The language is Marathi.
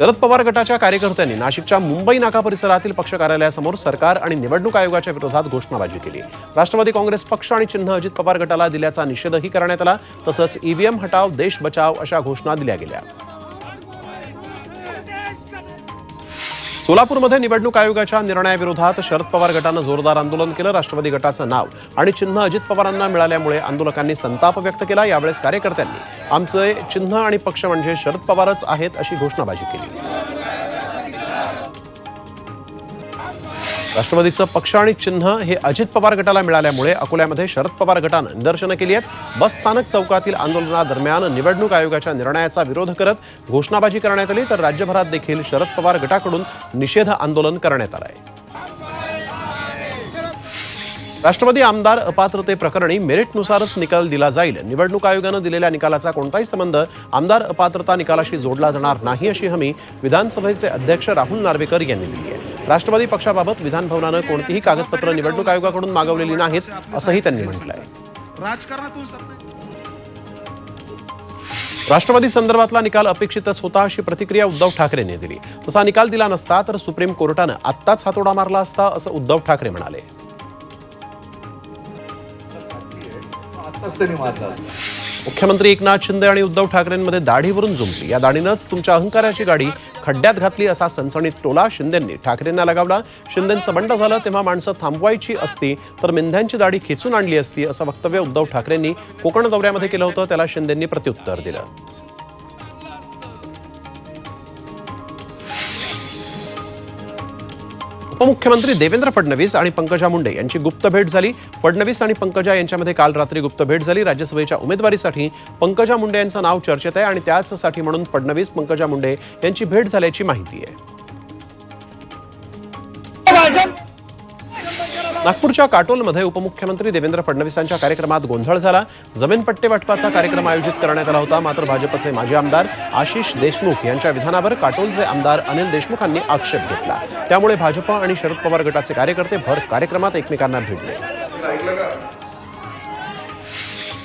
शरद पवार गटाच्या कार्यकर्त्यांनी नाशिकच्या मुंबई नाका परिसरातील पक्ष कार्यालयासमोर सरकार आणि निवडणूक आयोगाच्या विरोधात घोषणाबाजी केली। राष्ट्रवादी काँग्रेस पक्ष आणि चिन्ह अजित पवार गटाला दिल्याचा निषेधही करण्यात आला। तसंच ईव्हीएम हटाव देश बचाव अशा घोषणा दिल्या गेल्या। सोलापूरमध्ये निवडणूक आयोगाच्या निर्णयाविरोधात शरद पवार गटानं जोरदार आंदोलन केलं। राष्ट्रवादी गटाचं नाव आणि चिन्ह अजित पवारांना मिळाल्यामुळे आंदोलकांनी संताप व्यक्त केला। यावेळेस कार्यकर्त्यांनी आमचे चिन्ह आणि पक्ष म्हणजे शरद पवारच आहेत अशी घोषणाबाजी केली। राष्ट्रवादीचं पक्ष आणि चिन्ह हे अजित पवार गटाला मिळाल्यामुळे अकोल्यामध्ये शरद पवार गटानं निदर्शनं केली आहेत। बस स्थानक चौकातील आंदोलनादरम्यान निवडणूक आयोगाच्या निर्णयाचा विरोध करत घोषणाबाजी करण्यात आली, तर राज्यभरात देखील शरद पवार गटाकडून निषेध आंदोलन करण्यात आलंय। राष्ट्रवादी आमदार अपात्रतेप्रकरणी मेरिटनुसारच निकाल दिला जाईल। निवडणूक आयोगानं दिलेल्या निकालाचा कोणताही संबंध आमदार अपात्रता निकालाशी जोडला जाणार नाही अशी हमी विधानसभेचे अध्यक्ष राहुल नार्वेकर यांनी दिली आहे। राष्ट्रवादी पक्षाबाबत विधान भवनानं कोणतीही कागदपत्र निवडणूक आयोगाकडून मागवलेली नाहीत असंही त्यांनी म्हटलंय। राष्ट्रवादी संदर्भातला निकाल अपेक्षितच होता अशी प्रतिक्रिया उद्धव ठाकरेंनी दिली। तसा निकाल दिला नसता तर सुप्रीम कोर्टानं आत्ताच हातोडा मारला असता असं उद्धव ठाकरे म्हणाले। मुख्यमंत्री एकनाथ शिंदे आणि उद्धव ठाकरेंमध्ये दाढीवरून जुंपली। या दाढीनंच तुमच्या अहंकाराची गाडी खड्ड्यात घातली असा सनसणीत टोला शिंदेंनी ठाकरेंना लगावला। शिंदेंचं बंड झालं तेव्हा माणसं थांबवायची असती तर मेंढ्यांची दाढी खेचून आणली असती असं वक्तव्य उद्धव ठाकरेंनी कोकण दौऱ्यामध्ये केलं होतं। त्याला शिंदेंनी प्रत्युत्तर दिलं। उपमुख्यमंत्री देवेंद्र फडणवीस आणि पंकजा मुंडे यांची गुप्त भेट झाली। फडणवीस आणि पंकजा यांच्यामध्ये काल रात्री गुप्त भेट झाली। राज्यसभेच्या उमेदवारीसाठी पंकजा मुंडे यांचं नाव चर्चेत आहे आणि त्याचसाठी म्हणून फडणवीस पंकजा मुंडे यांची भेट झाल्याची माहिती आहे। नागपूरच्या काटोलमध्ये उपमुख्यमंत्री देवेंद्र फडणवीसांच्या कार्यक्रमात गोंधळ झाला। जमीन पट्टे वाटपाचा कार्यक्रम आयोजित करण्यात आला होता, मात्र भाजपचे माजी आमदार आशिष देशमुख यांच्या विधानावर काटोलचे आमदार अनिल देशमुखांनी आक्षेप घेतला। त्यामुळे भाजप आणि शरद पवार गटाचे कार्यकर्ते भर कार्यक्रमात एकमेकांना भिडले।